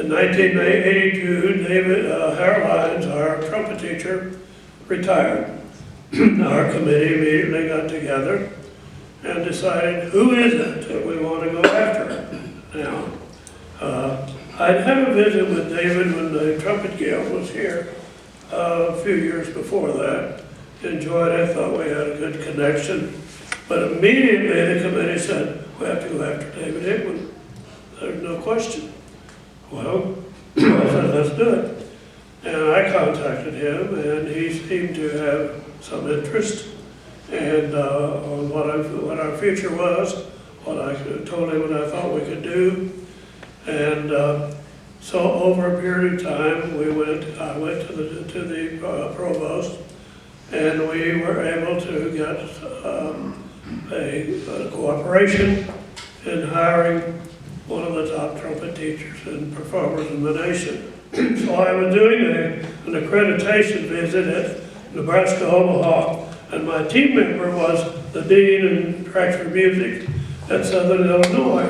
In 1982, David Lyons, our trumpet teacher, retired. Our committee immediately got together and decided who is it that we want to go after now. I'd had a visit with David when the Trumpet Guild was here a few years before that. Enjoyed it, thought we had a good connection. But immediately the committee said, we have to go after David Hickman. There's no question. Well, I said, let's do it. And I contacted him, and he seemed to have some interest and on what our future was, what I told him what I thought we could do. And so over a period of time, I went to the provost, and we were able to get a cooperation in hiring one of the top trumpet teachers and performers in the nation. So I was doing an accreditation visit at Nebraska Omaha, and my team member was the dean and director of music at Southern Illinois.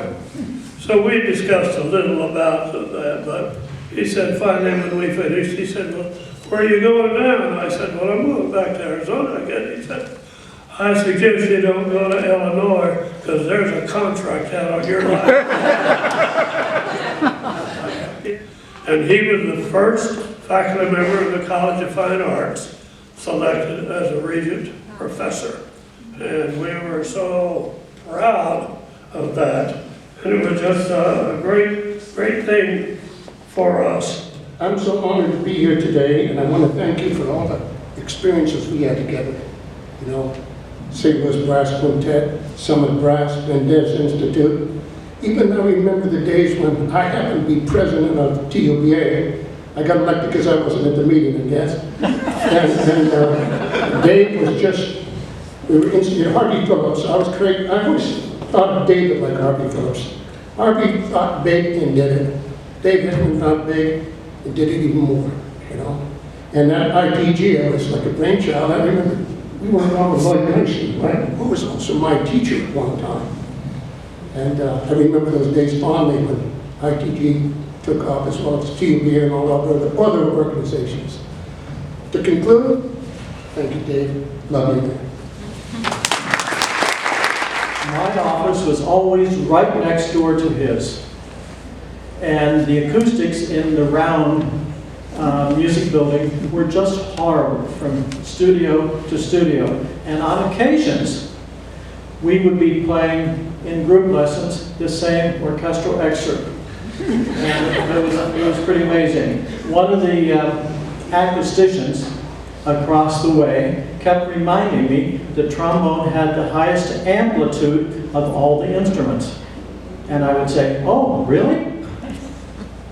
So we discussed a little about that, but he said finally when we finished, he said, well, where are you going now? And I said, well, I'm going back to Arizona again. He said, I suggest you don't go to Illinois because there's a contract out on your life. And he was the first faculty member of the College of Fine Arts selected as a Regent professor. And we were so proud of that. And it was just a great thing for us. I'm so honored to be here today, and I want to thank you for all the experiences we had together. You know, St. Louis Brass Quintet, Summit Brass, Mendez Institute. Even I remember the days when I happened to be president of TUBA. I got elected because I wasn't at the meeting, I guess. And Dave was just, we were in Harvey Phillips. I always thought of David like Harvey Phillips. Harvey thought big and did it. Dave Hickman thought big and did it even more, you know. And that IPG, was like a brainchild. I remember we were involved with Lloyd Benson, right? Who was also my teacher at one time. And I remember those days fondly when ITG took off, as well as TUBA and all other organizations. To conclude, thank you, Dave. Love you. My office was always right next door to his. And the acoustics in the round music building were just horrible from studio to studio. And on occasions, we would be playing in group lessons the same orchestral excerpt. And it was pretty amazing. One of the acousticians across the way kept reminding me that trombone had the highest amplitude of all the instruments. And I would say, oh, really?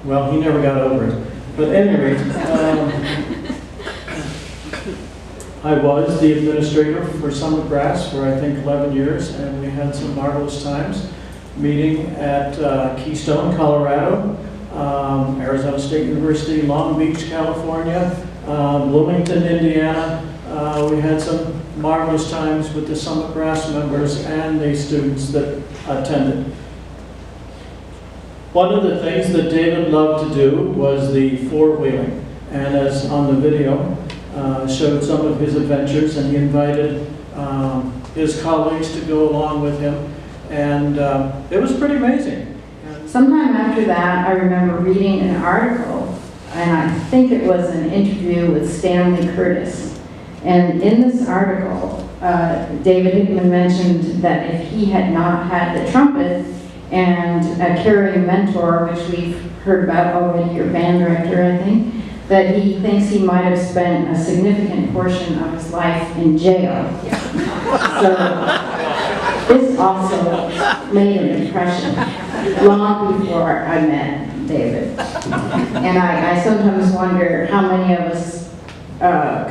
Well, he never got over it. But at any rate, I was the administrator for Summit Brass for I think 11 years, and we had some marvelous times meeting at Keystone, Colorado, Arizona State University, Long Beach, California, Bloomington, Indiana. We had some marvelous times with the Summit Brass members and the students that attended. One of the things that David loved to do was the four-wheeling, and as on the video, showed some of his adventures, and he invited his colleagues to go along with him, and it was pretty amazing. Sometime after that, I remember reading an article, and I think it was an interview with Stanley Curtis. And in this article, David Hickman mentioned that if he had not had the trumpet and a caring mentor, which we've heard about already, your band director, I think, that he thinks he might have spent a significant portion of his life in jail. So this also made an impression long before I met David. And I sometimes wonder how many of us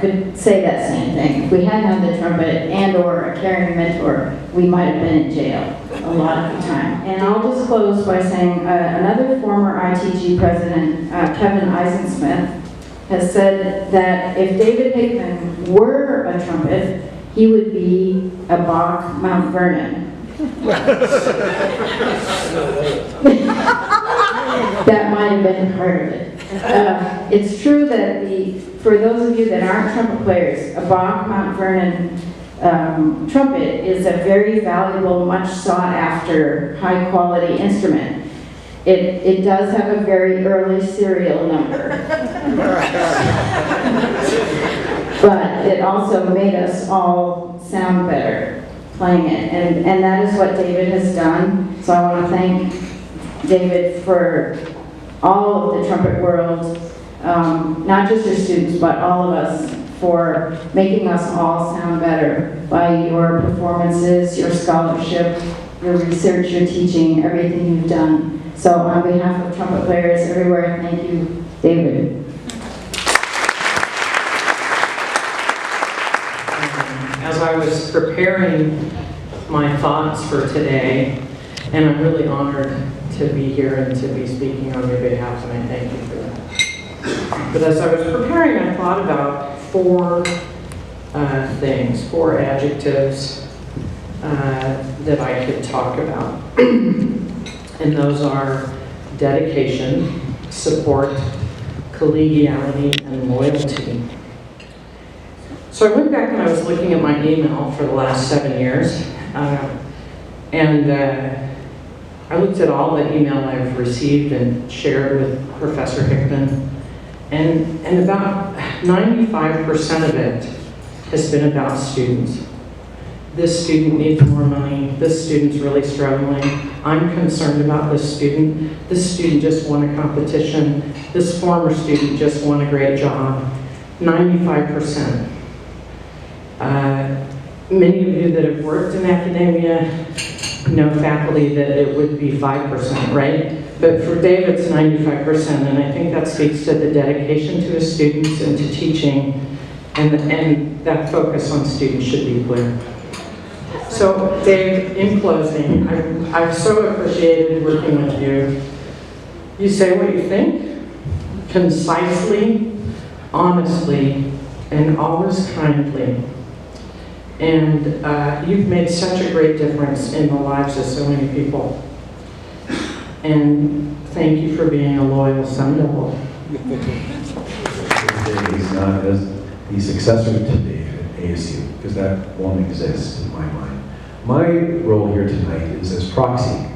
could say that same thing. If we hadn't had the trumpet and or a caring mentor, we might have been in jail a lot of the time. And I'll just close by saying another former ITG president, Kevin Eisensmith, has said that if David Hickman were a trumpet, he would be a Bach Mount Vernon. That might have been part of it. It's true that for those of you that aren't trumpet players, a Bach Mount Vernon trumpet is a very valuable, much sought after, high quality instrument. It does have a very early serial number. But it also made us all sound better playing it. And that is what David has done. So I want to thank David for all of the trumpet world, not just your students, but all of us, for making us all sound better by your performances, your scholarship, your research, your teaching, everything you've done. So on behalf of trumpet players everywhere, thank you, David. As I was preparing my thoughts for today, and I'm really honored to be here and to be speaking on your behalf, and I thank you for that. But as I was preparing, I thought about four things, four adjectives that I could talk about. And those are dedication, support, collegiality, and loyalty. So I went back and I was looking at my email for the last 7 years, and I looked at all the email I've received and shared with Professor Hickman, and about 95% of it has been about students. This student needs more money, this student's really struggling, I'm concerned about this student just won a competition, this former student just won a great job. 95%. Many of you that have worked in academia know faculty that it would be 5%, right? But for Dave, it's 95%, and I think that speaks to the dedication to his students and to teaching, and that focus on students should be clear. So, Dave, in closing, I've so appreciated working with you. You say what you think, concisely, honestly, and always kindly. And you've made such a great difference in the lives of so many people. And thank you for being a loyal Sun Devil. He's not as the successor to Dave at ASU, because that won't exist in my mind. My role here tonight is as proxy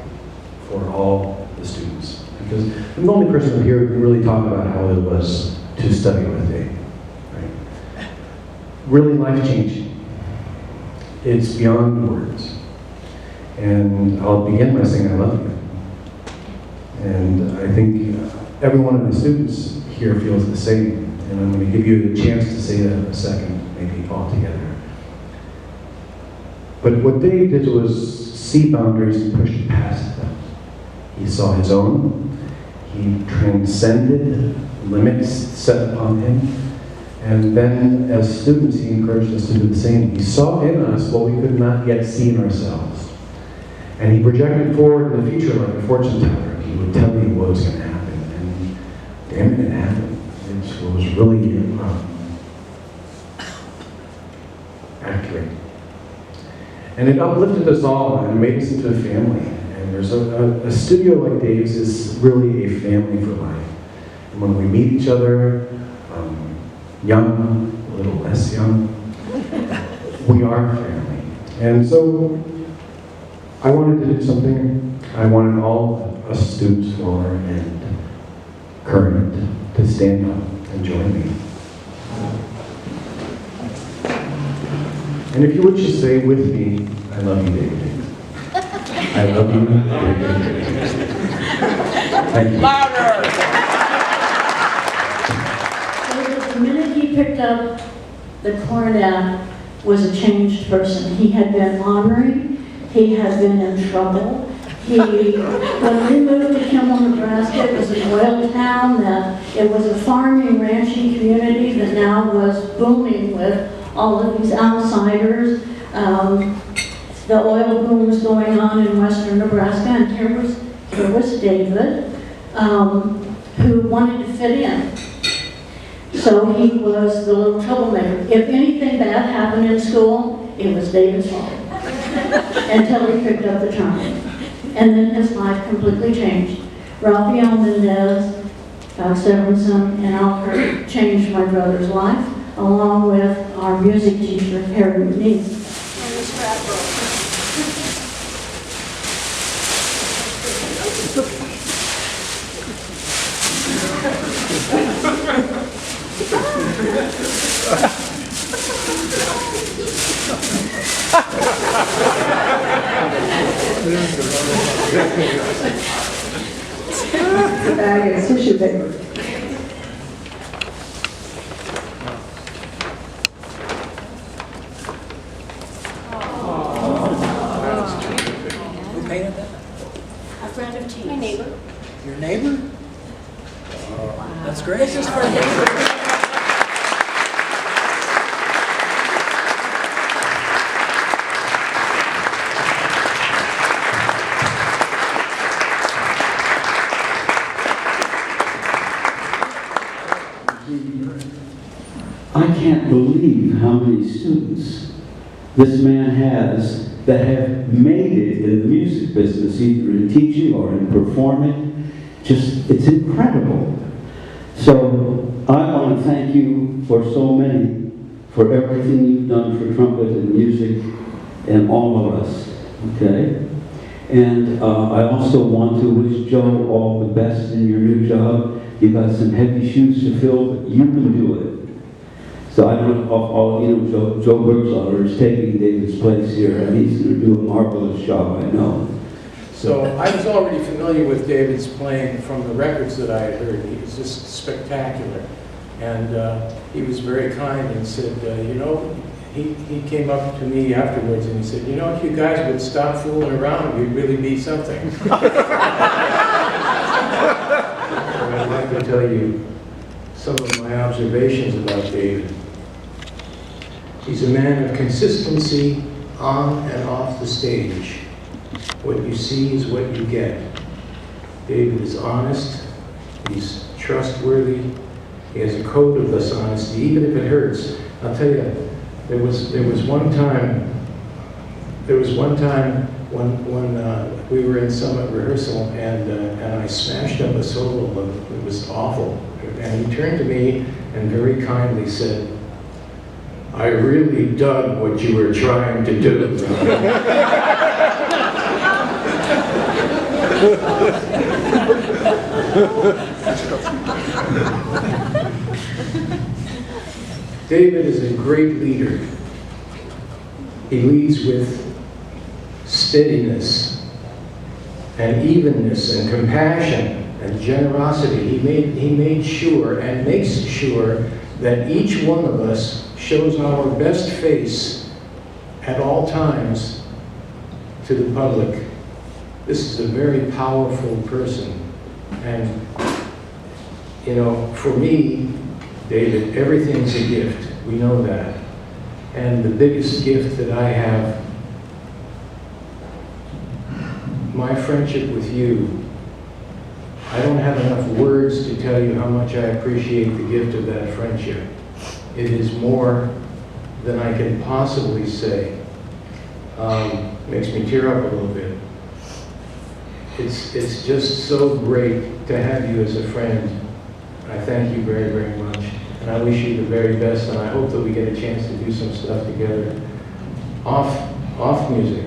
for all the students, because I'm the only person here who can really talk about how it was to study with Dave. Right? Really life-changing. It's beyond words. And I'll begin by saying I love you. And I think every one of the students here feels the same. And I'm going to give you a chance to say that in a second, maybe all together. But what Dave did was see boundaries and push past them. He saw his own. He transcended limits set upon him. And then, as students, he encouraged us to do the same. He saw in us what we could not yet see in ourselves. And he projected forward in the future like a fortune teller. He would tell you what was going to happen. And damn it happened. It was really accurate. And it uplifted us all and made us into a family. And there's a studio like Dave's is really a family for life. And when we meet each other, young, a little less young, we are family. And so I wanted to do something. I wanted all us students who are and current to stand up and join me. And if you would just say with me, I love you, David. I love you, David. Thank you. Louder! The minute he picked up the cornet was a changed person. He had been honoring, he had been in trouble. When we moved to Kimball, Nebraska, it was an oil town, it was a farming, ranching community that now was booming with all of these outsiders. The oil boom was going on in western Nebraska, and here was David, who wanted to fit in. So he was the little troublemaker. If anything bad happened in school, it was David's fault. until he picked up the trumpet. And then his life completely changed. Raphael Mendez, Stevenson, and Alfred changed my brother's life, along with our music teacher, Harry McNeese. Bag is tissue paper. Who painted that? A friend of Tina's. My neighbor. Your neighbor? That's great. This is for neighbor. I can't believe how many students this man has that have made it in the music business, either in teaching or in performing. Just, it's incredible. So I want to thank you for so many, for everything you've done for trumpet and music and all of us, okay? And I also want to wish Joe all the best in your new job. You've got some heavy shoes to fill, but you can do it. So I don't know, Joe Bergslager is taking David's place here, and he's going to do a marvelous job, I know. So I was already familiar with David's playing from the records that I had heard. He was just spectacular. And he was very kind and said, you know, he came up to me afterwards and he said, you know, if you guys would stop fooling around, you'd really be something. So I'd like to tell you some of my observations about David. He's a man of consistency on and off the stage. What you see is what you get. David is honest, he's trustworthy, he has a code of this honesty, even if it hurts. I'll tell you, there was one time when we were in Summit rehearsal and I smashed up a solo. It was awful. And he turned to me and very kindly said, I really dug what you were trying to do. David is a great leader. He leads with steadiness and evenness and compassion and generosity. He made sure and makes sure that each one of us shows our best face at all times to the public. This is a very powerful person. And, you know, for me, David, everything's a gift. We know that. And the biggest gift that I have, my friendship with you, I don't have enough words to tell you how much I appreciate the gift of that friendship. It is more than I can possibly say. Makes me tear up a little bit. It's just so great to have you as a friend. I thank you very, very much. And I wish you the very best, and I hope that we get a chance to do some stuff together. Off music.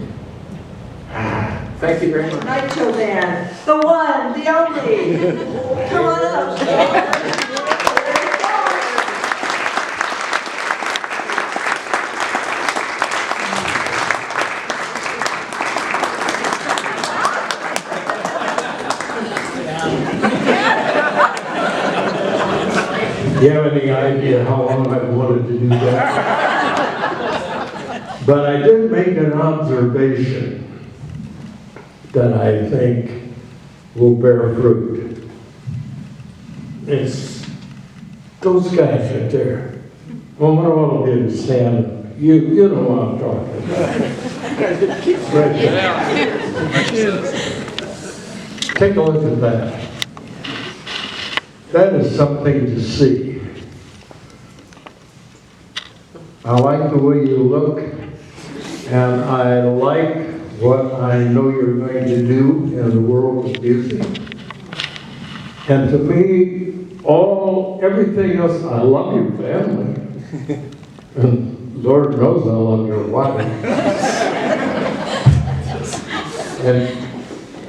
Thank you very much. Nitro Band, the one, the only. Come on up. Do you have any idea how long I've wanted to do that? But I did make an observation that I think will bear fruit. It's those guys right there. Well, I want all of you to stand up. You know what I'm talking about. Right there. Take a look at that. That is something to see. I like the way you look, and I like what I know you're going to do in the world of music. And to me, everything else, I love your family. And Lord knows I love your wife. And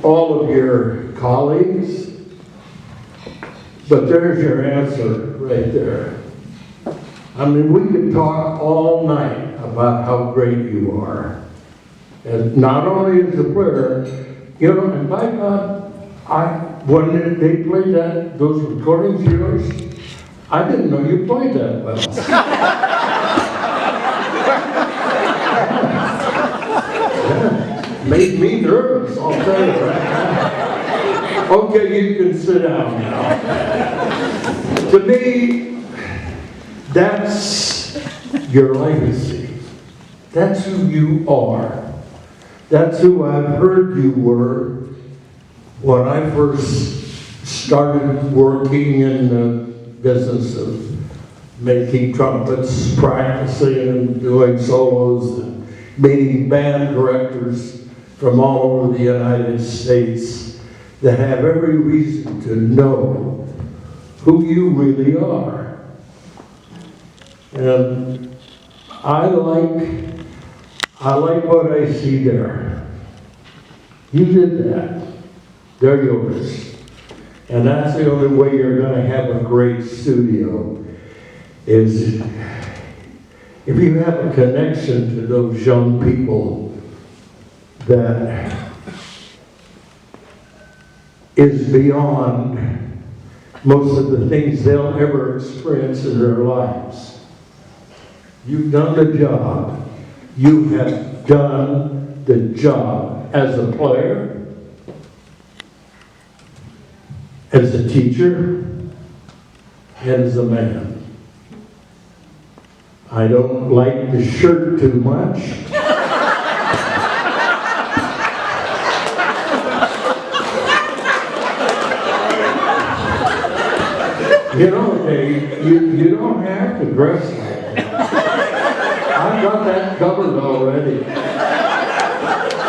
all of your colleagues. But there's your answer right there. I mean, we could talk all night about how great you are. And not only as a player, and by God, when they played those recordings of yours, I didn't know you played that well. Yeah. Made me nervous, I'll tell you that. Okay, you can sit down now. To me, that's your legacy. That's who you are. That's who I've heard you were when I first started working in the business of making trumpets, practicing and doing solos, and meeting band directors from all over the United States that have every reason to know who you really are. And I like what I see there. You did that. They're yours. And that's the only way you're going to have a great studio, is if you have a connection to those young people that is beyond most of the things they'll ever experience in their lives. You've done the job. You have done the job as a player, as a teacher, and as a man. I don't like the shirt too much. Dave, you don't have to dress like that. I've got that covered already.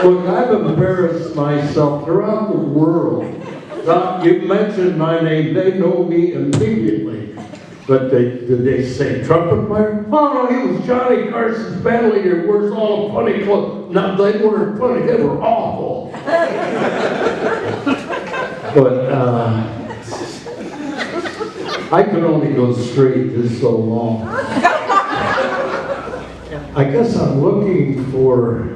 Look, I've embarrassed myself throughout the world. You mentioned my name, they know me immediately. But did they say trumpet player? Oh no, he was Johnny Carson's band leader, wears all funny clothes. No, they weren't funny, they were awful. But I can only go straight just so long. I guess I'm looking for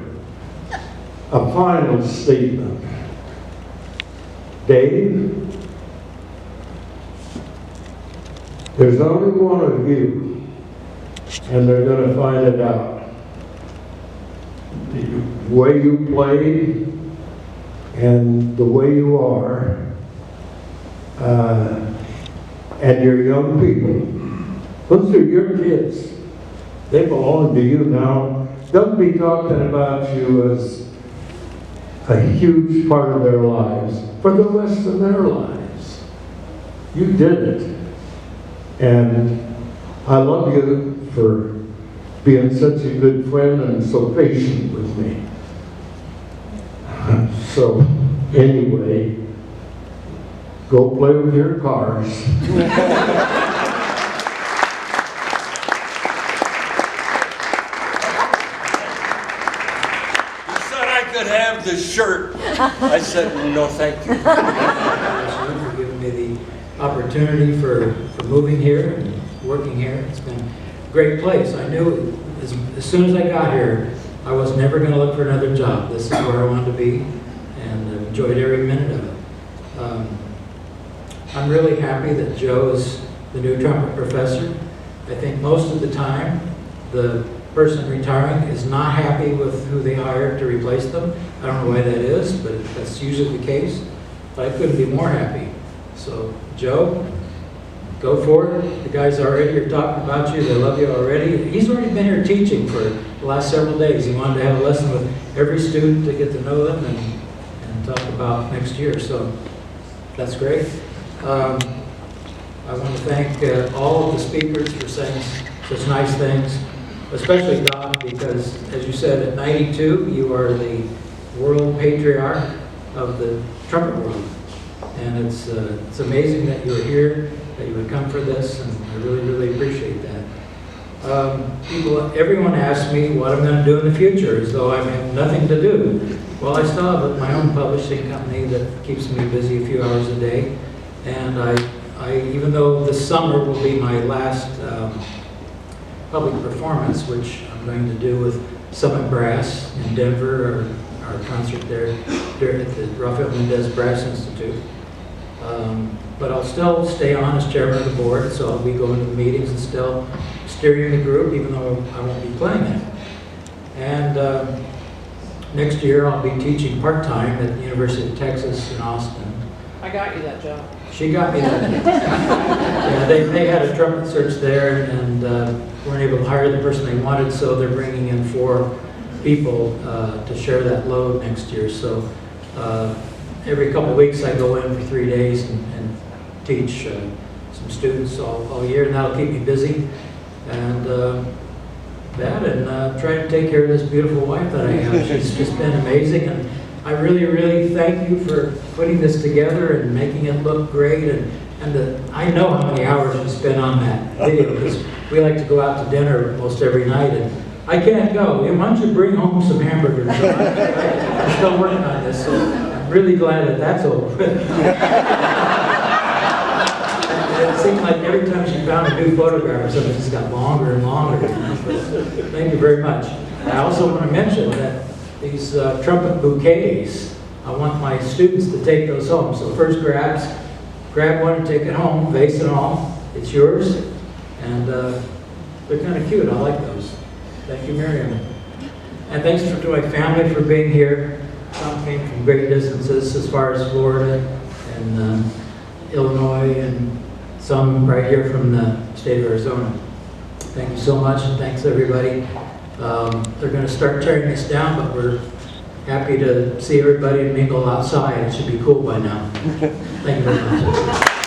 a final statement. Dave, there's only one of you, and they're going to find it out. The way you played and the way you are, and your young people. Those are your kids. They belong to you now. They'll be talking about you as a huge part of their lives for the rest of their lives. You did it. And I love you for being such a good friend and so patient with me. So, anyway, go play with your cars. Have the shirt. I said, no, thank you. For giving me the opportunity for moving here and working here. It's been a great place. I knew as soon as I got here, I was never going to look for another job. This is where I wanted to be, and I've enjoyed every minute of it. I'm really happy that Joe is the new trumpet professor. I think most of the time, the person retiring is not happy with who they hired to replace them. I don't know why that is, but that's usually the case. But I couldn't be more happy. So, Joe, go for it. The guys already are talking about you. They love you already. He's already been here teaching for the last several days. He wanted to have a lesson with every student to get to know them and talk about next year. So, that's great. I want to thank all of the speakers for saying such nice things. Especially Don, because as you said, at 92, you are the world patriarch of the trumpet world. And it's amazing that you're here, that you would come for this, and I really, really appreciate that. Everyone asks me what I'm going to do in the future, as though I have nothing to do. Well, I still have my own publishing company that keeps me busy a few hours a day. And I even though this summer will be my last public performance, which I'm going to do with Summit Brass in Denver, our concert there at the Rafael Mendez Brass Institute. But I'll still stay on as chairman of the board, so I'll be going to the meetings and still steering the group, even though I won't be playing it. And next year I'll be teaching part-time at the University of Texas in Austin. I got you that job. She got me that. Yeah, they had a trumpet search there and weren't able to hire the person they wanted, so they're bringing in 4 people to share that load next year. So every couple of weeks I go in for 3 days and teach some students all year, and that'll keep me busy. And try to take care of this beautiful wife that I have. She's just been amazing, and I really, really thank you for putting this together and making it look great. And I know how many hours you spent on that video, because we like to go out to dinner most every night, and I can't go. Why don't you bring home some hamburgers? I'm still working on this, so I'm really glad that that's over with. It seemed like every time she found a new photograph or something, it just got longer and longer. Thank you very much. I also want to mention that these trumpet bouquets, I want my students to take those home. So first grab one and take it home, vase and all. It's yours. And they're kind of cute. I like those. Thank you, Miriam. And thanks to my family for being here. Some came from great distances as far as Florida and Illinois, and some right here from the state of Arizona. Thank you so much, and thanks everybody. They're going to start tearing this down, but we're happy to see everybody mingle outside. It should be cool by now. Thank you very much.